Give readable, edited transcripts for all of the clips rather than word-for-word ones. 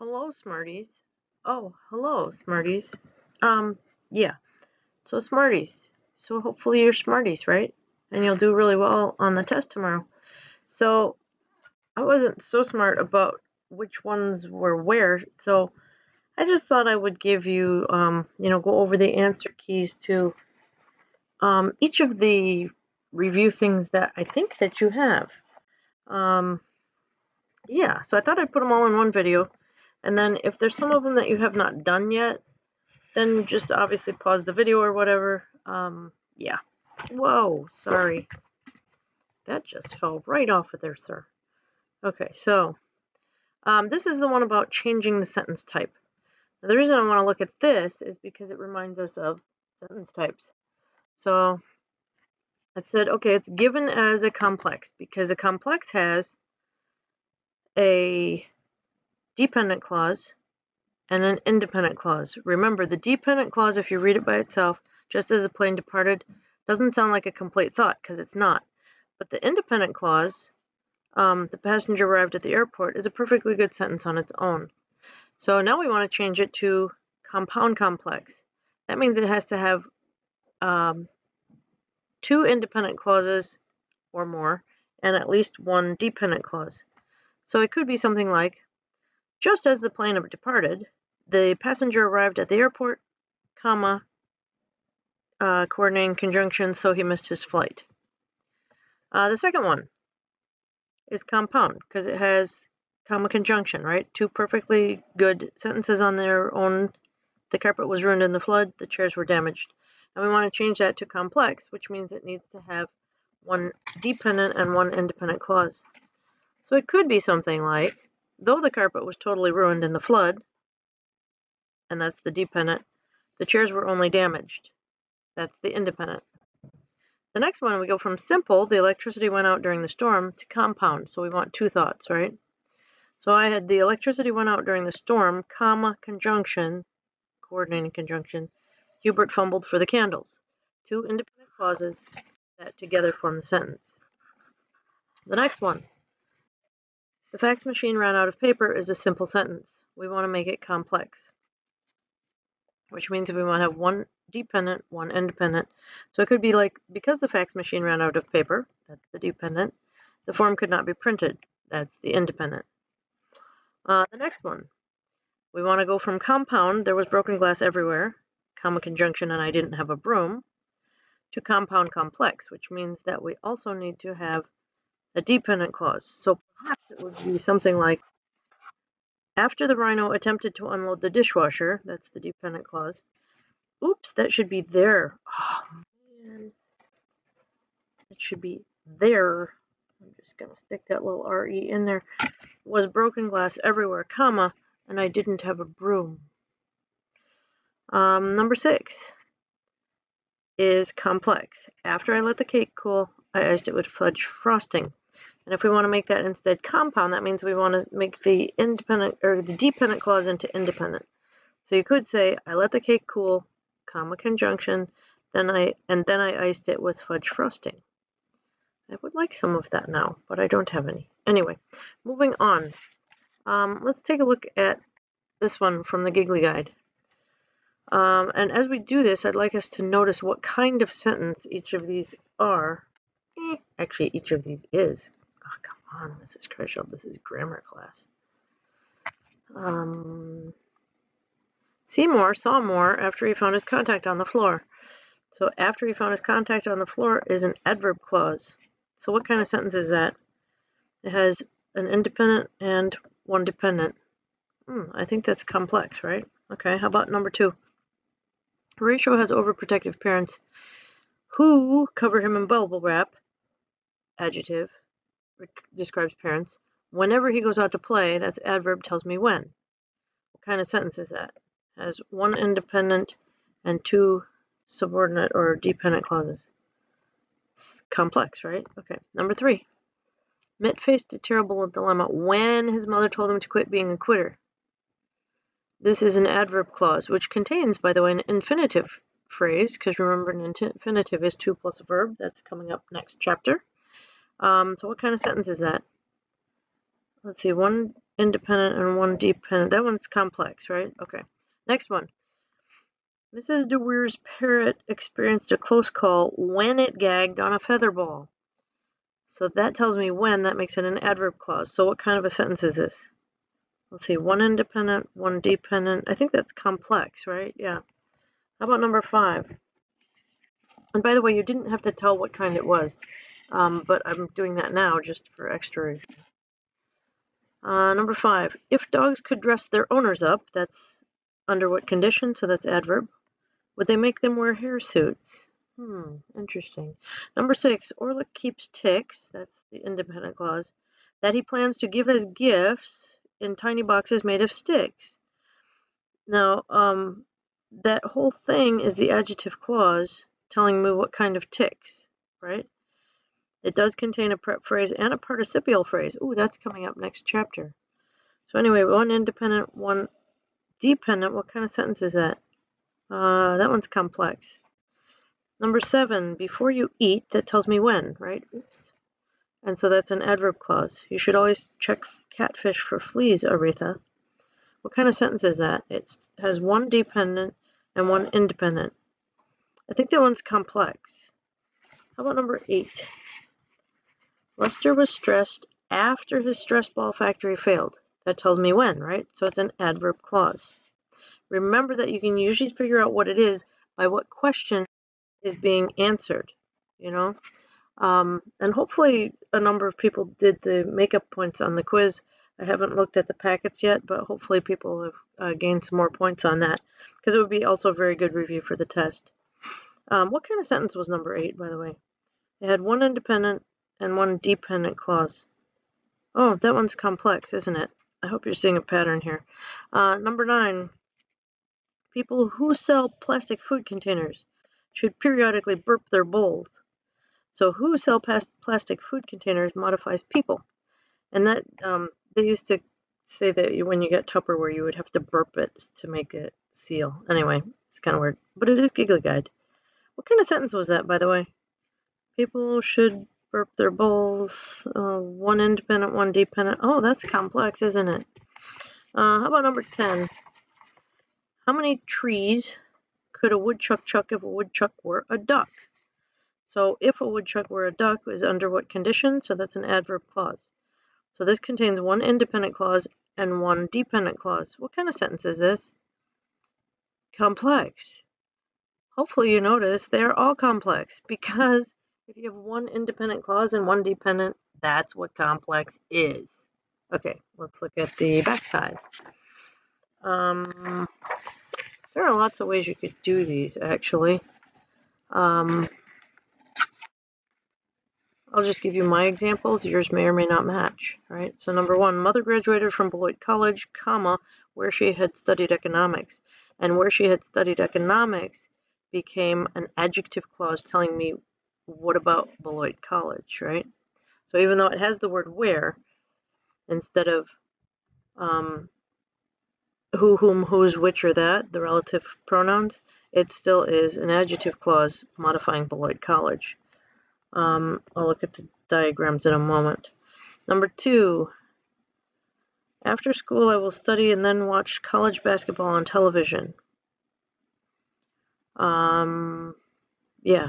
Hello, Smarties. Oh, hello, Smarties. Yeah. So Smarties. So hopefully you're Smarties, right? And you'll do really well on the test tomorrow. So I wasn't so smart about which ones were where, so I just thought I would give you, go over the answer keys to each of the review things that I think that you have. Yeah, so I thought I'd put them all in one video. And then if there's some of them that you have not done yet, then just obviously pause the video or whatever. Yeah. Whoa, sorry. That just fell right off of there, sir. Okay, so this is the one about changing the sentence type. Now, the reason I want to look at this is because it reminds us of sentence types. So it said, okay, it's given as a complex because a complex has a dependent clause and an independent clause. Remember, the dependent clause, if you read it by itself, just as a plane departed, doesn't sound like a complete thought because it's not. But the independent clause, the passenger arrived at the airport, is a perfectly good sentence on its own. So now we want to change it to compound complex. That means it has to have two independent clauses or more and at least one dependent clause. So it could be something like, just as the plane departed, the passenger arrived at the airport, comma, coordinating conjunction, so he missed his flight. The second one is compound because it has comma conjunction, right? Two perfectly good sentences on their own. The carpet was ruined in the flood, the chairs were damaged. And we want to change that to complex, which means it needs to have one dependent and one independent clause. So it could be something like, though the carpet was totally ruined in the flood, and that's the dependent, the chairs were only damaged. That's the independent. The next one, we go from simple, the electricity went out during the storm, to compound. So we want two thoughts, right? So I had the electricity went out during the storm, comma, conjunction, coordinating conjunction, Hubert fumbled for the candles. Two independent clauses that together form the sentence. The next one, the fax machine ran out of paper, is a simple sentence. We want to make it complex, which means we want to have one dependent, one independent. So it could be like, because the fax machine ran out of paper, that's the dependent, the form could not be printed, that's the independent. The next one, we want to go from compound, there was broken glass everywhere, comma conjunction, and I didn't have a broom, to compound complex, which means that we also need to have a dependent clause. So perhaps it would be something like, after the rhino attempted to unload the dishwasher, that's the dependent clause. Oops, that should be there. Oh, man. It should be there. I'm just going to stick that little RE in there. Was broken glass everywhere, comma, and I didn't have a broom. Number 6 is complex. After I let the cake cool, I iced it with fudge frosting. And if we want to make that instead compound, that means we want to make the independent or the dependent clause into independent. So you could say, I let the cake cool, comma conjunction, then I iced it with fudge frosting. I would like some of that now, but I don't have any. Anyway, moving on. Let's take a look at this one from the Giggly Guide. And as we do this, I'd like us to notice what kind of sentence each of these are. Actually, each of these is. Oh, come on, Mrs. Kershaw, this is grammar class. Seymour saw Moore after he found his contact on the floor. So after he found his contact on the floor is an adverb clause. So what kind of sentence is that? It has an independent and one dependent. I think that's complex, right? Okay, how about number 2? Horatio has overprotective parents who cover him in bubble wrap. Adjective describes parents. Whenever he goes out to play, that's adverb, tells me when. What kind of sentence is that? It has one independent and two subordinate or dependent clauses. It's complex, right? Okay, number 3. Mitt faced a terrible dilemma when his mother told him to quit being a quitter. This is an adverb clause, which contains, by the way, an infinitive phrase, because remember, an infinitive is 2 plus a verb. That's coming up next chapter. So what kind of sentence is that? Let's see, one independent and one dependent. That one's complex, right? Okay. Next one. Mrs. DeWeer's parrot experienced a close call when it gagged on a feather ball. So that tells me when. That makes it an adverb clause. So what kind of a sentence is this? Let's see. One independent, one dependent. I think that's complex, right? Yeah. How about number 5? And by the way, you didn't have to tell what kind it was, but I'm doing that now just for extra. Number 5, if dogs could dress their owners up, that's under what condition? So that's adverb. Would they make them wear hair suits? Interesting. Number 6, Orlick keeps ticks, that's the independent clause, that he plans to give as gifts in tiny boxes made of sticks. Now, that whole thing is the adjective clause telling me what kind of ticks, right? It does contain a prep phrase and a participial phrase. Ooh, that's coming up next chapter. So anyway, one independent, one dependent. What kind of sentence is that? That one's complex. Number 7, before you eat, that tells me when, right? Oops. And so that's an adverb clause. You should always check catfish for fleas, Aretha. What kind of sentence is that? It has one dependent and one independent. I think that one's complex. How about number 8? Lester was stressed after his stress ball factory failed. That tells me when, right? So it's an adverb clause. Remember that you can usually figure out what it is by what question is being answered, you know? And hopefully a number of people did the makeup points on the quiz. I haven't looked at the packets yet, but hopefully people have gained some more points on that, because it would be also a very good review for the test. What kind of sentence was number 8, by the way? It had one independent and one dependent clause. Oh, that one's complex, isn't it? I hope you're seeing a pattern here. Number 9, people who sell plastic food containers should periodically burp their bowls. So who sell plastic food containers modifies people. And that they used to say that when you get Tupperware, you would have to burp it to make it seal. Anyway, it's kind of weird, but it is Giggly Guide. What kind of sentence was that, by the way? People should burp their bowls. One independent, one dependent. Oh, that's complex, isn't it? How about number 10? How many trees could a woodchuck chuck if a woodchuck were a duck? So if a woodchuck were a duck is under what condition? So that's an adverb clause. So this contains one independent clause and one dependent clause. What kind of sentence is this? Complex. Hopefully you notice they're all complex, because if you have one independent clause and one dependent, that's what complex is. Okay, let's look at the backside. There are lots of ways you could do these, actually. I'll just give you my examples. Yours may or may not match, right? So number 1, mother graduated from Beloit College, comma, where she had studied economics. And where she had studied economics became an adjective clause telling me what about Beloit College, right? So even though it has the word where instead of who, whom, whose, which, or that, the relative pronouns, it still is an adjective clause modifying Beloit College. I'll look at the diagrams in a moment. Number 2, after school I will study and then watch college basketball on television. Yeah.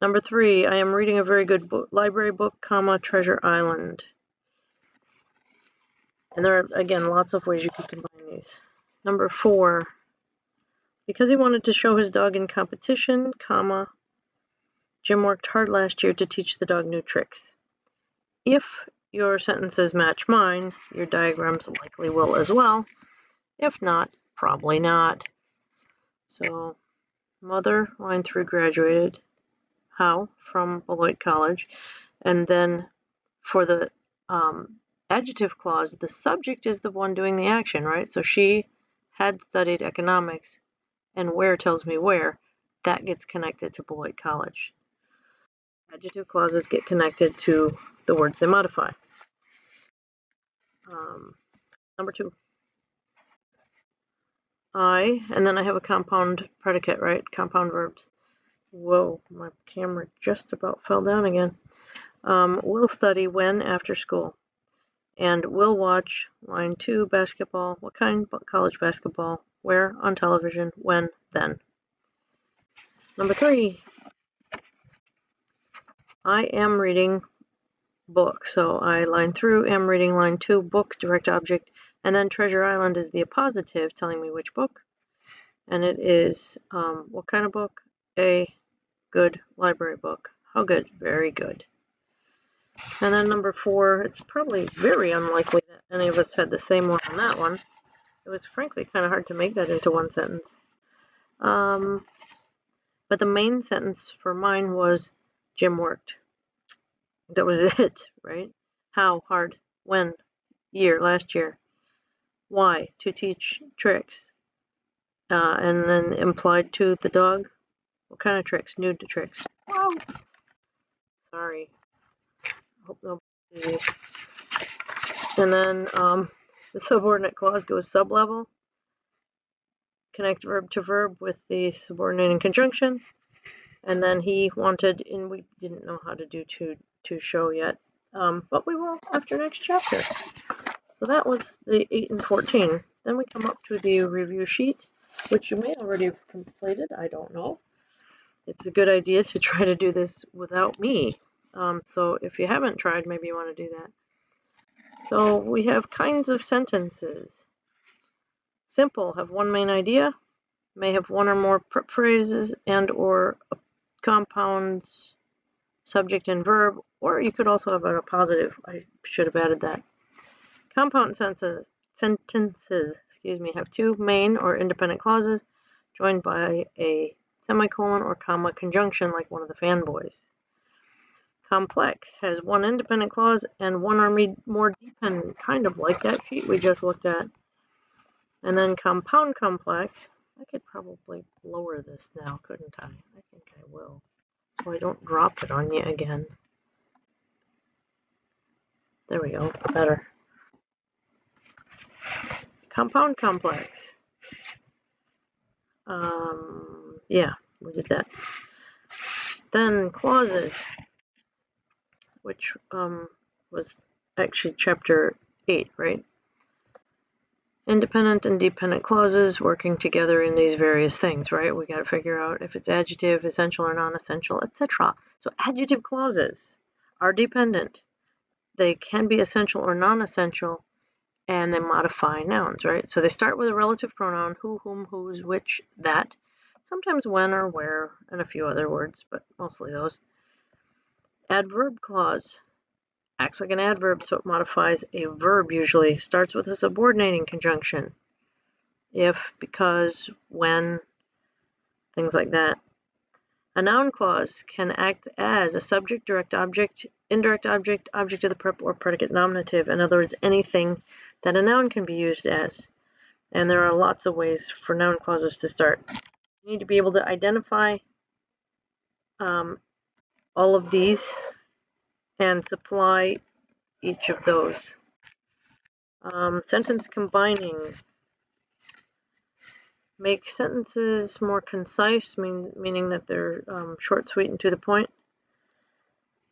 Number 3, I am reading a very good library book, comma, Treasure Island. And there are, again, lots of ways you could combine these. Number 4, because he wanted to show his dog in competition, comma, Jim worked hard last year to teach the dog new tricks. If your sentences match mine, your diagrams likely will as well. If not, probably not. So, mother, line 3, graduated. How? From Beloit College. And then for the adjective clause, the subject is the one doing the action, right? So she had studied economics, and where tells me where. That gets connected to Beloit College. Adjective clauses get connected to the words they modify. Number 2. I, and then I have a compound predicate, right? Compound verbs. Whoa, my camera just about fell down again. Will study when after school. And will watch, line 2, basketball. What kind? College basketball. Where? On television. When? Then. Number 3, I am reading book. So I line through, am reading, line 2, book, direct object, and then Treasure Island is the appositive telling me which book. And it is, what kind of book? A good library book. How good? Very good. And then number 4, it's probably very unlikely that any of us had the same one on that one. It was frankly kind of hard to make that into one sentence. But the main sentence for mine was, Jim worked. That was it, right? How, hard, when, year, last year. Why? To teach tricks. And then implied to the dog. What kind of tricks? Nude to tricks. Wow. Sorry. Hope nobody's easy. And then the subordinate clause goes sublevel. Connect verb to verb with the subordinating conjunction. And then he wanted, and we didn't know how to do to show yet, but we will after next chapter. So that was the 8 and 14. Then we come up to the review sheet, which you may already have completed. I don't know. It's a good idea to try to do this without me. So if you haven't tried, maybe you want to do that. So we have kinds of sentences. Simple, have one main idea, may have one or more prep phrases and or compounds, subject and verb, or you could also have a positive. I should have added that. Compound sentences, have 2 main or independent clauses joined by a semicolon or comma conjunction like one of the fanboys. Complex has 1 independent clause and 1 or more dependent, kind of like that sheet we just looked at. And then compound complex, I could probably lower this now, couldn't I? I think I will, so I don't drop it on you again. There we go, better. Compound complex. Yeah, we did that. Then clauses, which was actually chapter 8, right? Independent and dependent clauses working together in these various things, right? We got to figure out if it's adjective, essential or non-essential, etc. So adjective clauses are dependent. They can be essential or non-essential, and they modify nouns, right? So they start with a relative pronoun, who, whom, whose, which, that. Sometimes when or where, and a few other words, but mostly those. Adverb clause acts like an adverb, so it modifies a verb usually. Starts with a subordinating conjunction. If, because, when, things like that. A noun clause can act as a subject, direct object, indirect object, object of the prep, or predicate nominative. In other words, anything that a noun can be used as. And there are lots of ways for noun clauses to start. You need to be able to identify all of these and supply each of those. Sentence combining. Make sentences more concise, meaning that they're short, sweet, and to the point.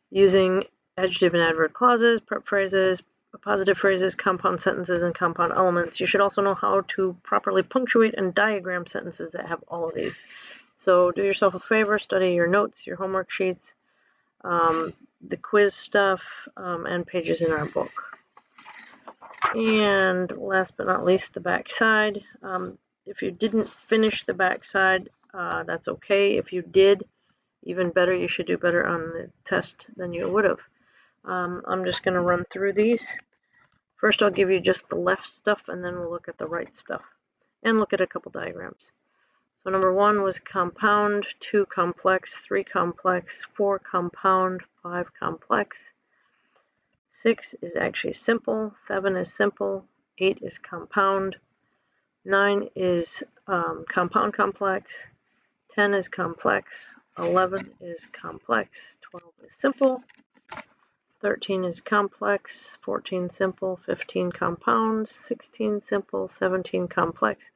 Using adjective and adverb clauses, prep phrases, positive phrases, compound sentences, and compound elements. You should also know how to properly punctuate and diagram sentences that have all of these. So do yourself a favor, study your notes, your homework sheets, the quiz stuff, and pages in our book. And last but not least, the back side. If you didn't finish the back side, that's okay. If you did, even better, you should do better on the test than you would have. I'm just going to run through these. First, I'll give you just the left stuff, and then we'll look at the right stuff and look at a couple diagrams. So number 1 was compound, 2 complex, 3 complex, 4 compound, 5 complex. 6 is actually simple, 7 is simple, 8 is compound, 9 is compound complex, 10 is complex, 11 is complex, 12 is simple, 13 is complex, 14 simple, 15 compound, 16 simple, 17 complex,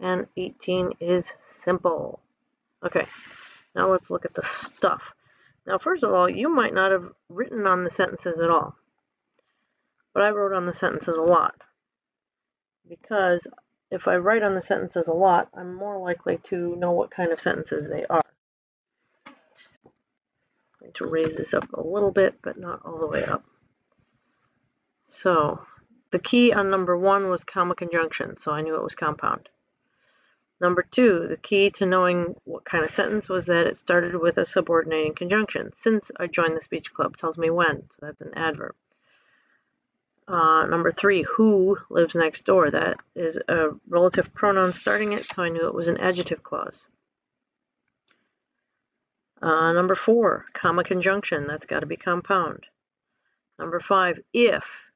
and 18 is simple. Okay, now let's look at the stuff. Now, first of all, you might not have written on the sentences at all. but I wrote on the sentences a lot, because if I write on the sentences a lot, I'm more likely to know what kind of sentences they are. I'm going to raise this up a little bit, but not all the way up. So the key on number 1 was comma conjunction, so I knew it was compound. Number 2, the key to knowing what kind of sentence was that it started with a subordinating conjunction. Since I joined the speech club tells me when, so that's an adverb. Number 3, who lives next door? That is a relative pronoun starting it, so I knew it was an adjective clause. Number 4, comma conjunction. That's got to be compound. Number 5, if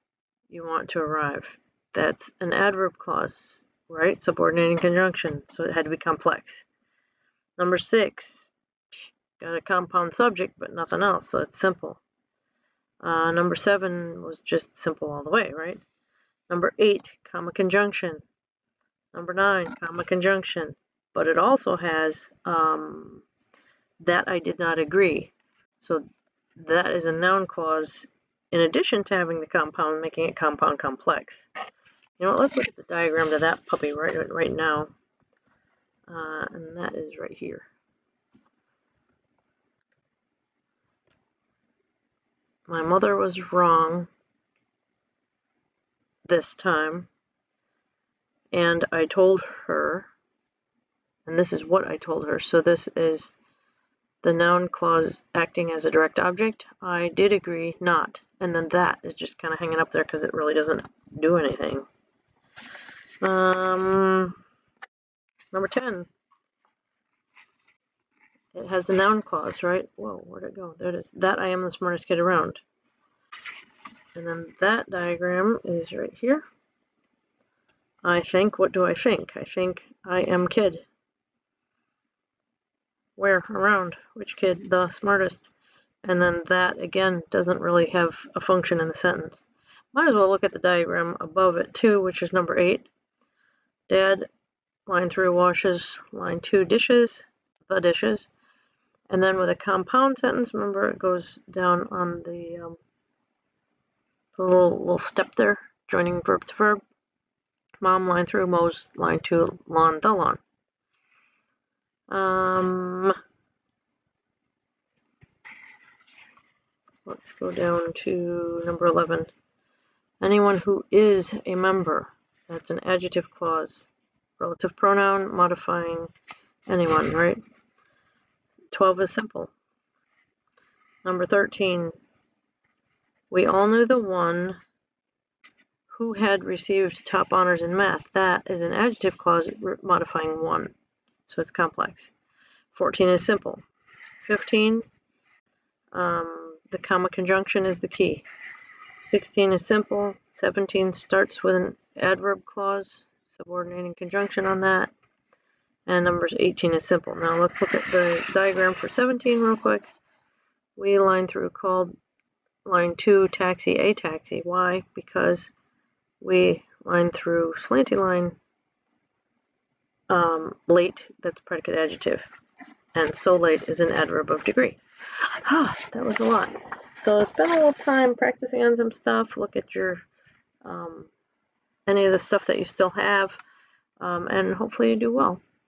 you want to arrive. That's an adverb clause, right? Subordinating conjunction, so it had to be complex. Number 6, got a compound subject, but nothing else, so it's simple. Number 7 was just simple all the way, right? Number 8, comma conjunction. Number 9, comma conjunction. But it also has that I did not agree. So that is a noun clause in addition to having the compound, making it compound complex. You know what, let's look at the diagram to that puppy right now. And that is right here. My mother was wrong this time, and I told her, and this is what I told her, so this is the noun clause acting as a direct object. I did agree not, and then that is just kind of hanging up there because it really doesn't do anything. Number 10, it has a noun clause, right? Whoa, where'd it go? There it is. That I am the smartest kid around. And then that diagram is right here. I think, what do I think? I think I am kid. Where? Around. Which kid? The smartest. And then that, again, doesn't really have a function in the sentence. Might as well look at the diagram above it, too, which is number 8. Dad, line 3, washes, line 2, dishes, the dishes. And then with a compound sentence, remember it goes down on the little step there, joining verb to verb. Mom, line 3, mows, line 2, lawn, the lawn. Let's go down to number 11. Anyone who is a member. That's an adjective clause. Relative pronoun modifying anyone, right? 12 is simple. Number 13. We all knew the one who had received top honors in math. That is an adjective clause modifying one, so it's complex. 14 is simple. 15, the comma conjunction is the key. 16 is simple. 17 starts with an adverb clause, subordinating conjunction on that. And numbers 18 is simple. Now let's look at the diagram for 17 real quick. We line through called line 2 taxi a taxi. Why? Because we line through slanty line late, that's predicate adjective. And so late is an adverb of degree. That was a lot. So spend a little time practicing on some stuff. Look at your any of the stuff that you still have, and hopefully you do well.